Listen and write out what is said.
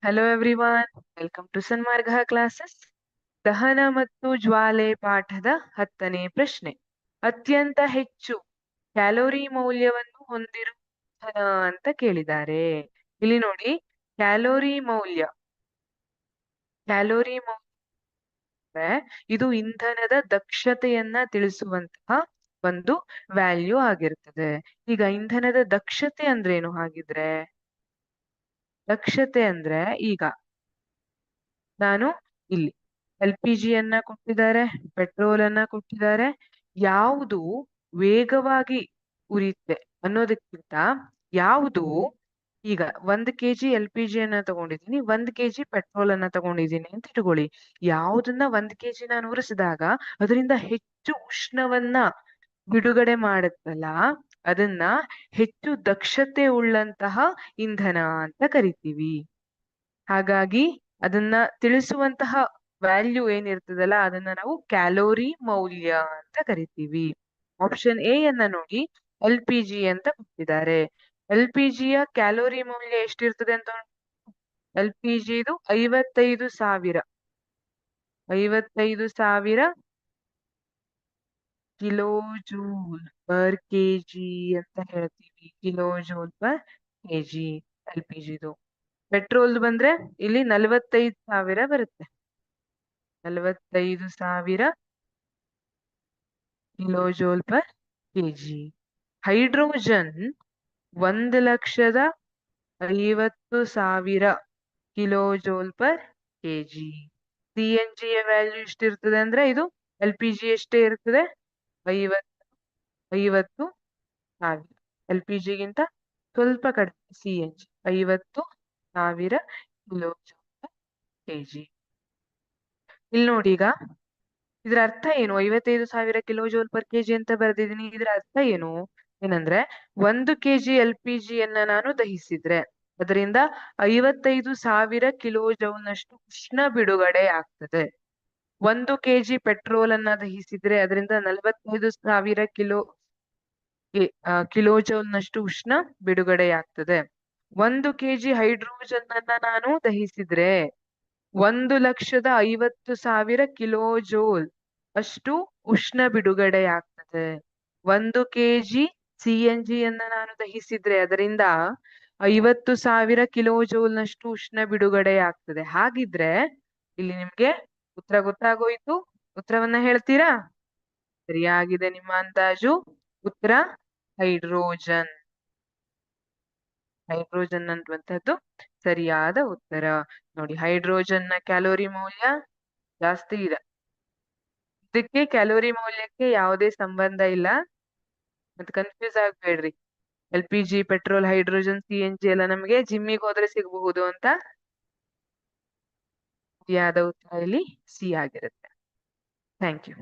Hello everyone, welcome to Sanmarga classes. ದಹನ ಮತ್ತು ಜ್ವಾಲೆ ಪಾಠದ 10ನೇ ಪ್ರಶ್ನೆ. ಅತ್ಯಂತ ಹೆಚ್ಚು ಕ್ಯಾಲೋರಿ ಮೌಲ್ಯವನ್ನು ಹೊಂದಿರುವ ಇಂಧನ ಅಂತ ಕೇಳಿದ್ದಾರೆ. ಇಲ್ಲಿ ನೋಡಿ, ಕ್ಯಾಲೋರಿ ಮೌಲ್ಯ ಇದು ಇಂಧನದ ದಕ್ಷತೆಯನ್ನ ತಿಳಿಸುವಂತಹ ಒಂದು ವ್ಯಾಲ್ಯೂ ಆಗಿರ್ತದೆ. ಈಗ ಇಂಧನದ ದಕ್ಷತೆ ಅಂದ್ರೇನು? ಹಾಗಿದ್ರೆ ದಕ್ಷತೆ ಅಂದ್ರೆ ಈಗ ನಾನು ಇಲ್ಲಿ LPG ಯನ್ನ ಕೊಟ್ಟಿದ್ದಾರೆ, ಪೆಟ್ರೋಲ್ ಅನ್ನ ಕೊಟ್ಟಿದ್ದಾರೆ. ಯಾವುದು ವೇಗವಾಗಿ ಉರಿಯುತ್ತೆ ಅನ್ನೋದಕ್ಕಿಂತ ಯಾವುದು, ಈಗ 1 kg LPG ಯನ್ನ ತಗೊಂಡಿದ್ದೀನಿ, 1 kg ಪೆಟ್ರೋಲ್ ಅನ್ನ ತಗೊಂಡಿದ್ದೀನಿ ಅಂತ ಇಟ್ಕೊಳ್ಳಿ. ಯಾವುದನ್ನ 1 kg ನಾನು ಉರಿಸಿದಾಗ ಅದರಿಂದ ಹೆಚ್ಚು ಉಷ್ಣವನ್ನ ಬಿಡುಗಡೆ ಮಾಡುತ್ತಲ್ಲ, ಅದನ್ನ ಹೆಚ್ಚು ದಕ್ಷತೆ ಉಳ್ಳಂತಹ ಇಂಧನ ಅಂತ ಕರಿತೀವಿ. ಹಾಗಾಗಿ ಅದನ್ನ ತಿಳಿಸುವಂತಹ ವ್ಯಾಲ್ಯೂ ಏನಿರ್ತದಲ್ಲ, ಅದನ್ನ ನಾವು ಕ್ಯಾಲೋರಿ ಮೌಲ್ಯ ಅಂತ ಕರಿತೀವಿ. ಆಪ್ಷನ್ ಎ ಯನ್ನ ನೋಡಿ, LPG ಅಂತ ಕೊಟ್ಟಿದ್ದಾರೆ. LPG ಯ ಕ್ಯಾಲೋರಿ ಮೌಲ್ಯ ಎಷ್ಟಿರ್ತದೆ ಅಂತ LPG ಇದು 55,000 ಕಿಲೋ ಜೂಲ್ ಪರ್ ಕೆಜಿ ಅಂತ ಹೇಳ್ತೀವಿ. ಕಿಲೋ ಜೂಲ್ ಪರ್ ಕೆಜಿ LPG ಇದು. ಪೆಟ್ರೋಲ್ ಬಂದ್ರೆ ಇಲ್ಲಿ 45,000 ಬರುತ್ತೆ. 45,000 ಕಿಲೋ ಜೂಲ್ ಪರ್ ಕೆಜಿ. ಹೈಡ್ರೋಜನ್ 1,50,000 ಕಿಲೋ ಜೂಲ್ ಪರ್ ಕೆಜಿ. CNG ಯ ವ್ಯಾಲ್ಯೂ ಎಷ್ಟಿರ್ತದೆ ಅಂದ್ರೆ ಇದು LPG ಎಷ್ಟೇ ಇರ್ತದೆ, 50,000. LPG ಗಿಂತ ಸ್ವಲ್ಪ ಕಡಿಮೆ CNG 50,000 ಕಿಲೋ ಜೂಲ್ ಪರ್ ಕೆಜಿ. ಇಲ್ಲಿ ನೋಡಿ, ಈಗ ಇದ್ರ ಅರ್ಥ ಏನು? 55,000 ಕಿಲೋ ಜೂಲ್ ಪರ್ ಕೆಜಿ ಅಂತ ಬರೆದಿದ್ದೀನಿ. ಇದ್ರ ಅರ್ಥ ಏನಂದ್ರೆ 1 kg LPG ಯನ್ನ ನಾನು ದಹಿಸಿದ್ರೆ ಅದರಿಂದ 55,000 ಕಿಲೋ ಜೌಲ್ನಷ್ಟು ಉಷ್ಣ ಬಿಡುಗಡೆ ಆಗ್ತದೆ. 1 kg ಪೆಟ್ರೋಲ್ ಅನ್ನ ದಹಿಸಿದ್ರೆ ಅದರಿಂದ 45,000 ಕಿಲೋ ಜೌಲ್ನಷ್ಟು ಉಷ್ಣ ಬಿಡುಗಡೆಯಾಗ್ತದೆ. 1 kg ಹೈಡ್ರೋಜನ್ ಅನ್ನ ನಾನು ದಹಿಸಿದ್ರೆ 1,50,000 ಕಿಲೋ ಜೋಲ್ ಅಷ್ಟು ಉಷ್ಣ ಬಿಡುಗಡೆಯಾಗ್ತದೆ. 1 kg CNG ಯನ್ನ ನಾನು ದಹಿಸಿದ್ರೆ ಅದರಿಂದ 50,000 ಕಿಲೋ ಜೋಲ್ನಷ್ಟು ಉಷ್ಣ ಬಿಡುಗಡೆಯಾಗ್ತದೆ. ಹಾಗಿದ್ರೆ ಇಲ್ಲಿ ನಿಮ್ಗೆ ಉತ್ತರ ಗೊತ್ತಾಗೋಯ್ತು. ಉತ್ತರವನ್ನ ಹೇಳ್ತೀರಾ? ಸರಿಯಾಗಿದೆ ನಿಮ್ಮ ಅಂದಾಜು. ಉತ್ತರ ಹೈಡ್ರೋಜನ್ ಅನ್ನುವಂಥದ್ದು ಸರಿಯಾದ ಉತ್ತರ. ನೋಡಿ, ಹೈಡ್ರೋಜನ್ ನ ಕ್ಯಾಲೋರಿ ಮೌಲ್ಯ ಜಾಸ್ತಿ ಇದೆ. ಇದಕ್ಕೆ ಕ್ಯಾಲೋರಿ ಮೌಲ್ಯಕ್ಕೆ ಯಾವುದೇ ಸಂಬಂಧ ಇಲ್ಲ, ಮತ್ತೆ ಕನ್ಫ್ಯೂಸ್ ಆಗ್ಬೇಡ್ರಿ. LPG, ಪೆಟ್ರೋಲ್, ಹೈಡ್ರೋಜನ್, CNG ಎಲ್ಲ ನಮಗೆ ಜಿಮ್ಮಿಗೆ ಹೋದ್ರೆ ಸಿಗಬಹುದು ಅಂತ. ಸರಿಯಾದ ಉತ್ತರ ಇಲ್ಲಿ ಸಿ ಆಗಿರುತ್ತೆ. Thank you.